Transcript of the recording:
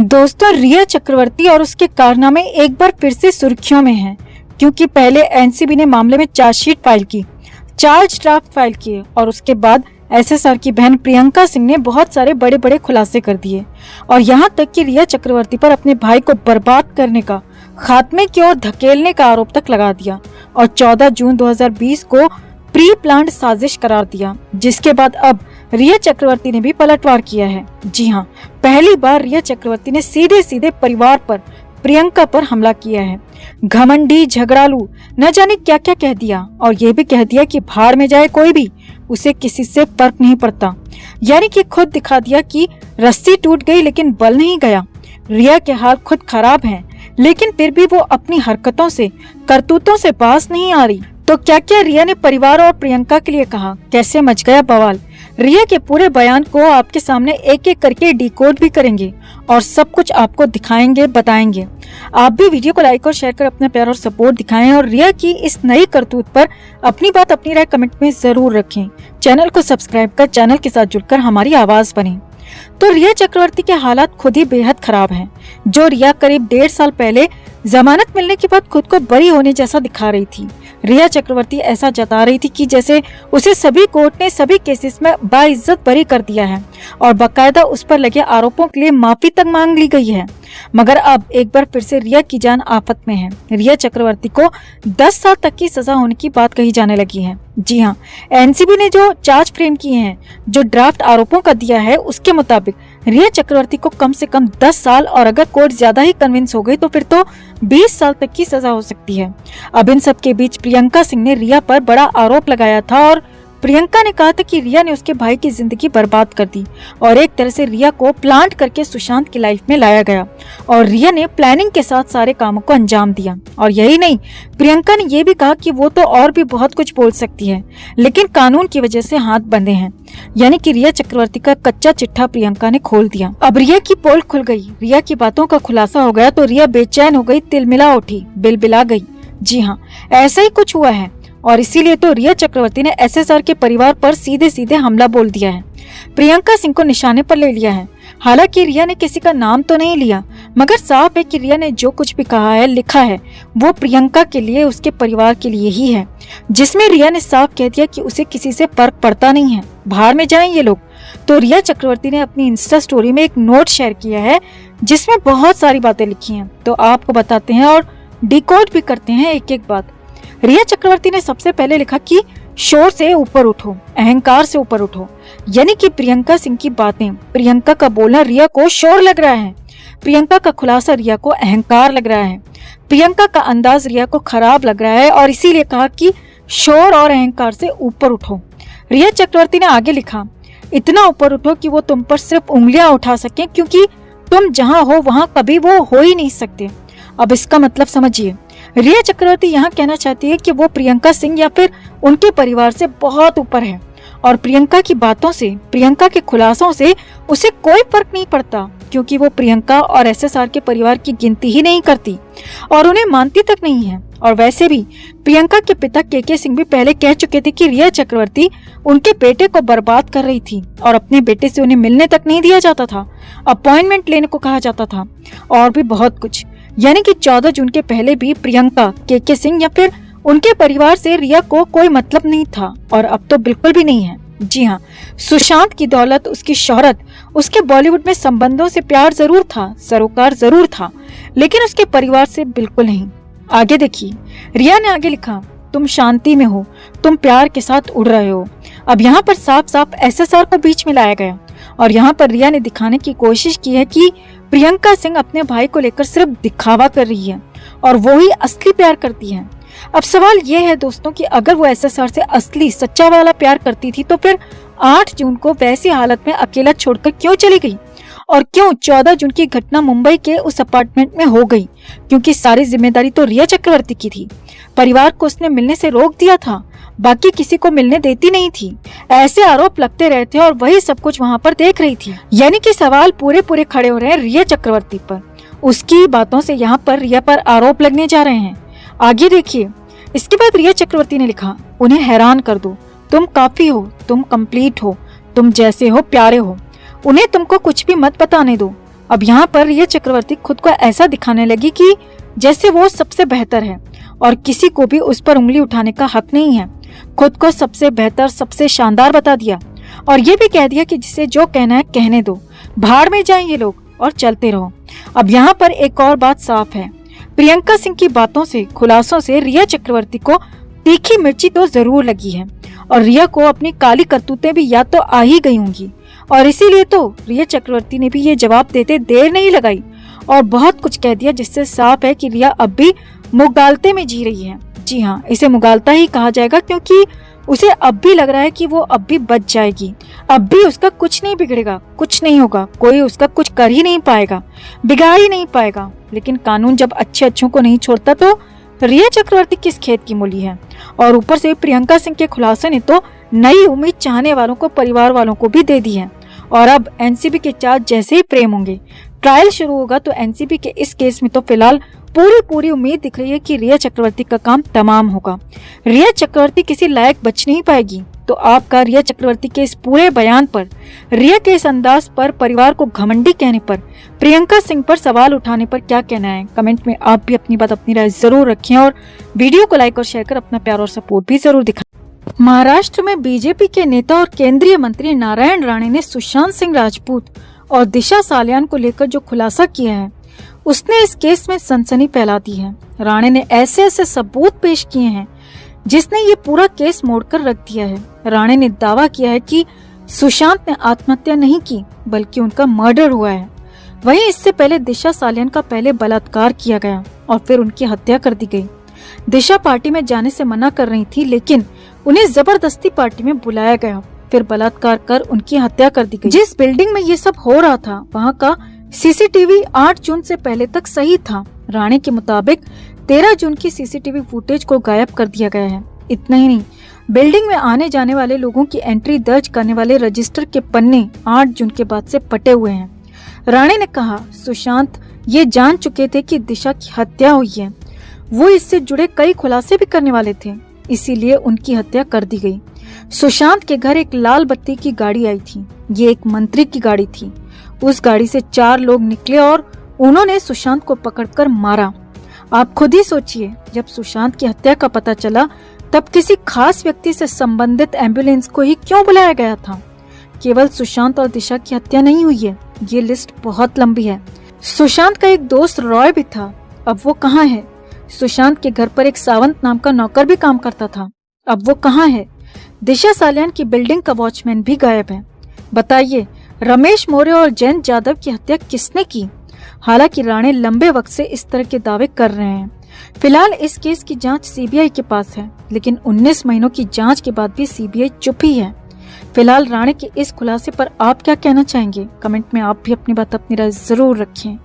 दोस्तों, रिया चक्रवर्ती और उसके कारनामे एक बार फिर से सुर्खियों में हैं, क्योंकि पहले एनसीबी ने मामले में चार्जशीट फाइल की, चार्ज ड्राफ्ट फाइल किए और उसके बाद एसएसआर की बहन प्रियंका सिंह ने बहुत सारे बड़े बड़े खुलासे कर दिए और यहाँ तक कि रिया चक्रवर्ती पर अपने भाई को बर्बाद करने का, खात्मे की ओर धकेलने का आरोप तक लगा दिया और 14 जून 2020 को प्री प्लान्ड साजिश करार दिया, जिसके बाद अब रिया चक्रवर्ती ने भी पलटवार किया है। जी हाँ, पहली बार रिया चक्रवर्ती ने सीधे सीधे परिवार पर, प्रियंका पर हमला किया है। घमंडी, झगड़ालू, न जाने क्या क्या कह दिया और ये भी कह दिया कि भाड़ में जाए कोई भी, उसे किसी से फर्क नहीं पड़ता। यानी कि खुद दिखा दिया कि रस्सी टूट गई लेकिन बल नहीं गया। रिया के हाल खुद खराब हैं, लेकिन फिर भी वो अपनी हरकतों से, करतूतों से बाज नहीं आ रही। तो क्या क्या रिया ने परिवार और प्रियंका के लिए कहा, कैसे मच गया बवाल। रिया के पूरे बयान को आपके सामने एक एक करके डिकोड भी करेंगे और सब कुछ आपको दिखाएंगे, बताएंगे। आप भी वीडियो को लाइक और शेयर कर अपना प्यार और सपोर्ट दिखाएं और रिया की इस नई करतूत पर अपनी बात, अपनी राय कमेंट में जरूर रखें। चैनल को सब्सक्राइब कर चैनल के साथ जुड़कर हमारी आवाज बने। तो रिया चक्रवर्ती के हालात खुद ही बेहद खराब हैं। जो रिया करीब 1.5 साल पहले जमानत मिलने के बाद खुद को बरी होने जैसा दिखा रही थी, रिया चक्रवर्ती ऐसा जता रही थी कि जैसे उसे सभी कोर्ट ने सभी केसेस में बाइज्जत बरी कर दिया है और बकायदा उस पर लगे आरोपों के लिए माफी तक मांग ली गई है। मगर अब एक बार फिर से रिया की जान आफत में है। रिया चक्रवर्ती को 10 साल तक की सजा होने की बात कही जाने लगी है। जी हाँ, एनसीबी ने जो चार्ज फ्रेम किए हैं, जो ड्राफ्ट आरोपों का दिया है, उसके मुताबिक रिया चक्रवर्ती को कम से कम 10 साल और अगर कोर्ट ज्यादा ही कन्विंस हो गई तो फिर तो 20 साल तक की सजा हो सकती है। अब इन सब के बीच प्रियंका सिंह ने रिया पर बड़ा आरोप लगाया था और प्रियंका ने कहा था कि रिया ने उसके भाई की जिंदगी बर्बाद कर दी और एक तरह से रिया को प्लांट करके सुशांत की लाइफ में लाया गया और रिया ने प्लानिंग के साथ सारे कामों को अंजाम दिया। और यही नहीं, प्रियंका ने यह भी कहा कि वो तो और भी बहुत कुछ बोल सकती है, लेकिन कानून की वजह से हाथ बंधे हैं। यानी कि रिया चक्रवर्ती का कच्चा चिट्ठा प्रियंका ने खोल दिया। अब रिया की पोल खुल गई, रिया की बातों का खुलासा हो गया तो रिया बेचैन हो गई, तिलमिला उठी, बिलबिला गई। जी हाँ, ऐसा ही कुछ हुआ है और इसीलिए तो रिया चक्रवर्ती ने एसएसआर के परिवार पर सीधे सीधे हमला बोल दिया है, प्रियंका सिंह को निशाने पर ले लिया है। हालांकि रिया ने किसी का नाम तो नहीं लिया, मगर साफ है कि रिया ने जो कुछ भी कहा है, लिखा है, वो प्रियंका के लिए, उसके परिवार के लिए ही है, जिसमें रिया ने साफ कह दिया कि उसे किसी से फर्क पड़ता नहीं है, भाड़ में जाएं ये लोग। तो रिया चक्रवर्ती ने अपनी इंस्टा स्टोरी में एक नोट शेयर किया है जिसमें बहुत सारी बातें लिखी हैं, तो आपको बताते हैं और डिकोड भी करते हैं एक एक बात। रिया चक्रवर्ती ने सबसे पहले लिखा कि शोर से ऊपर उठो, अहंकार से ऊपर उठो। यानी कि प्रियंका सिंह की बातें, प्रियंका का बोलना रिया को शोर लग रहा है, प्रियंका का खुलासा रिया को अहंकार लग रहा है, प्रियंका का अंदाज रिया को खराब लग रहा है और इसीलिए कहा कि शोर और अहंकार से ऊपर उठो। रिया चक्रवर्ती ने आगे लिखा, इतना ऊपर उठो कि वो तुम पर सिर्फ उंगलियां उठा सके, क्योंकि तुम जहाँ हो वहाँ कभी वो हो ही नहीं सकते। अब इसका मतलब समझिए, रिया चक्रवर्ती यहाँ कहना चाहती है कि वो प्रियंका सिंह या फिर उनके परिवार से बहुत ऊपर है और प्रियंका की बातों से, प्रियंका के खुलासों से उसे कोई फर्क नहीं पड़ता, क्योंकि वो प्रियंका और एसएसआर के परिवार की गिनती ही नहीं करती और उन्हें मानती तक नहीं है। और वैसे भी प्रियंका के पिता केके सिंह भी पहले कह चुके थे कि रिया चक्रवर्ती उनके बेटे को बर्बाद कर रही थी और अपने बेटे से उन्हें मिलने तक नहीं दिया जाता था, अपॉइंटमेंट लेने को कहा जाता था और भी बहुत कुछ। यानी कि 14 जून के पहले भी प्रियंका, केके सिंह या फिर उनके परिवार से रिया को कोई मतलब नहीं था और अब तो बिल्कुल भी नहीं है। जी हाँ, सुशांत की दौलत, उसकी शोहरत, उसके बॉलीवुड में संबंधों से प्यार जरूर था, सरोकार जरूर था, लेकिन उसके परिवार से बिल्कुल नहीं। आगे देखिए, रिया ने आगे लिखा, तुम शांति में हो, तुम प्यार के साथ उड़ रहे हो। अब यहाँ पर साफ साफ एसएसआर को बीच में लाया गया और यहाँ पर रिया ने दिखाने की कोशिश की है कि प्रियंका सिंह अपने भाई को लेकर सिर्फ दिखावा कर रही है और वो ही असली प्यार करती है। अब सवाल ये है दोस्तों कि अगर वो एसएसआर से असली सच्चा वाला प्यार करती थी तो फिर 8 जून को वैसी हालत में अकेला छोड़कर क्यों चली गई और क्यों 14 जून की घटना मुंबई के उस अपार्टमेंट में हो गई, क्योंकि सारी जिम्मेदारी तो रिया चक्रवर्ती की थी। परिवार को उसने मिलने से रोक दिया था, बाकी किसी को मिलने देती नहीं थी। ऐसे आरोप लगते रहे थे और वही सब कुछ वहाँ पर देख रही थी। यानी कि सवाल पूरे पूरे खड़े हो रहे हैं रिया चक्रवर्ती पर, उसकी बातों से यहाँ पर रिया पर आरोप लगने जा रहे हैं। आगे देखिए, इसके बाद रिया चक्रवर्ती ने लिखा, उन्हें हैरान कर दो, तुम काफी हो, तुम कंप्लीट हो, तुम जैसे हो प्यारे हो, उन्हें तुमको कुछ भी मत बताने दो। अब यहाँ पर रिया चक्रवर्ती खुद को ऐसा दिखाने लगी कि जैसे वो सबसे बेहतर है और किसी को भी उस पर उंगली उठाने का हक नहीं है। खुद को सबसे बेहतर, सबसे शानदार बता दिया और ये भी कह दिया कि जिसे जो कहना है कहने दो, भाड़ में जाएं ये लोग और चलते रहो। अब यहाँ पर एक और बात साफ है, प्रियंका सिंह की बातों से, खुलासों से रिया चक्रवर्ती को तीखी मिर्ची तो जरूर लगी है और रिया को अपनी काली करतूतें भी याद तो आ ही गई होंगी और इसीलिए तो रिया चक्रवर्ती ने भी ये जवाब देते देर नहीं लगाई और बहुत कुछ कह दिया, जिससे साफ है कि रिया अब भी मुगालते में जी रही है। जी हाँ, इसे मुगालता ही कहा जाएगा क्योंकि उसे अब भी लग रहा है कि वो अब भी बच जाएगी, अब भी उसका कुछ नहीं बिगड़ेगा, कुछ नहीं होगा, कोई उसका कुछ कर ही नहीं पाएगा, बिगाड़ ही नहीं पाएगा। लेकिन कानून जब अच्छे अच्छों को नहीं छोड़ता तो रिया चक्रवर्ती किस खेत की मूली है। और ऊपर से प्रियंका सिंह के खुलासे ने तो नई उम्मीद चाहने वालों को, परिवार वालों को भी दे दी है। और अब एनसीबी के चार्ज जैसे ही प्रेम होंगे, ट्रायल शुरू होगा तो एनसीबी के इस केस में तो फिलहाल पूरी उम्मीद दिख रही है कि रिया चक्रवर्ती का काम तमाम होगा। रिया चक्रवर्ती किसी लायक बच नहीं पाएगी। तो आपका रिया चक्रवर्ती के इस पूरे बयान पर, रिया के इस अंदाज पर, परिवार को घमंडी कहने पर, प्रियंका सिंह पर सवाल उठाने पर क्या कहना है? कमेंट में आप भी अपनी बात, अपनी राय जरूर रखें और वीडियो को लाइक और शेयर कर अपना प्यार और सपोर्ट भी जरूर दिखाएं। महाराष्ट्र में बीजेपी के नेता और केंद्रीय मंत्री नारायण राणे ने सुशांत सिंह राजपूत और दिशा सालियान को लेकर जो खुलासा किया है, उसने इस केस में सनसनी फैला दी है। राणे ने ऐसे सबूत पेश किए हैं जिसने ये पूरा केस मोड़कर रख दिया है। राणे ने दावा किया है कि सुशांत ने आत्महत्या नहीं की बल्कि उनका मर्डर हुआ है। वहीं इससे पहले दिशा सालियान का पहले बलात्कार किया गया और फिर उनकी हत्या कर दी गई। दिशा पार्टी में जाने से मना कर रही थी लेकिन उन्हें जबरदस्ती पार्टी में बुलाया गया, फिर बलात्कार कर उनकी हत्या कर दी गई। जिस बिल्डिंग में ये सब हो रहा था वहाँ का सीसीटीवी 8 जून से पहले तक सही था। राणे के मुताबिक 13 जून की सीसीटीवी फुटेज को गायब कर दिया गया है। इतना ही नहीं, बिल्डिंग में आने जाने वाले लोगों की एंट्री दर्ज करने वाले रजिस्टर के पन्ने 8 जून के बाद से पटे हुए हैं। राणे ने कहा सुशांत ये जान चुके थे कि दिशा की हत्या हुई है, वो इससे जुड़े कई खुलासे भी करने वाले थे, इसीलिए उनकी हत्या कर दी गई। सुशांत के घर एक लाल बत्ती की गाड़ी आई थी, ये एक मंत्री की गाड़ी थी। उस गाड़ी से 4 लोग निकले और उन्होंने सुशांत को पकड़कर मारा। आप खुद ही सोचिए, जब सुशांत की हत्या का पता चला तब किसी खास व्यक्ति से संबंधित एम्बुलेंस को ही क्यों बुलाया गया था? केवल सुशांत और दिशा की हत्या नहीं हुई है, ये लिस्ट बहुत लंबी है। सुशांत का एक दोस्त रॉय भी था, अब वो कहाँ है? सुशांत के घर पर एक सावंत नाम का नौकर भी काम करता था, अब वो कहाँ है? दिशा सालियान की बिल्डिंग का वॉचमैन भी गायब है। बताइए, रमेश मौर्य और जयंत जाधव की हत्या किसने की? हालांकि राणे लंबे वक्त से इस तरह के दावे कर रहे हैं। फिलहाल इस केस की जांच सीबीआई के पास है, लेकिन 19 महीनों की जांच के बाद भी सीबीआई चुप ही है। फिलहाल राणे के इस खुलासे पर आप क्या कहना चाहेंगे? कमेंट में आप भी अपनी बात, अपनी राय जरूर रखें।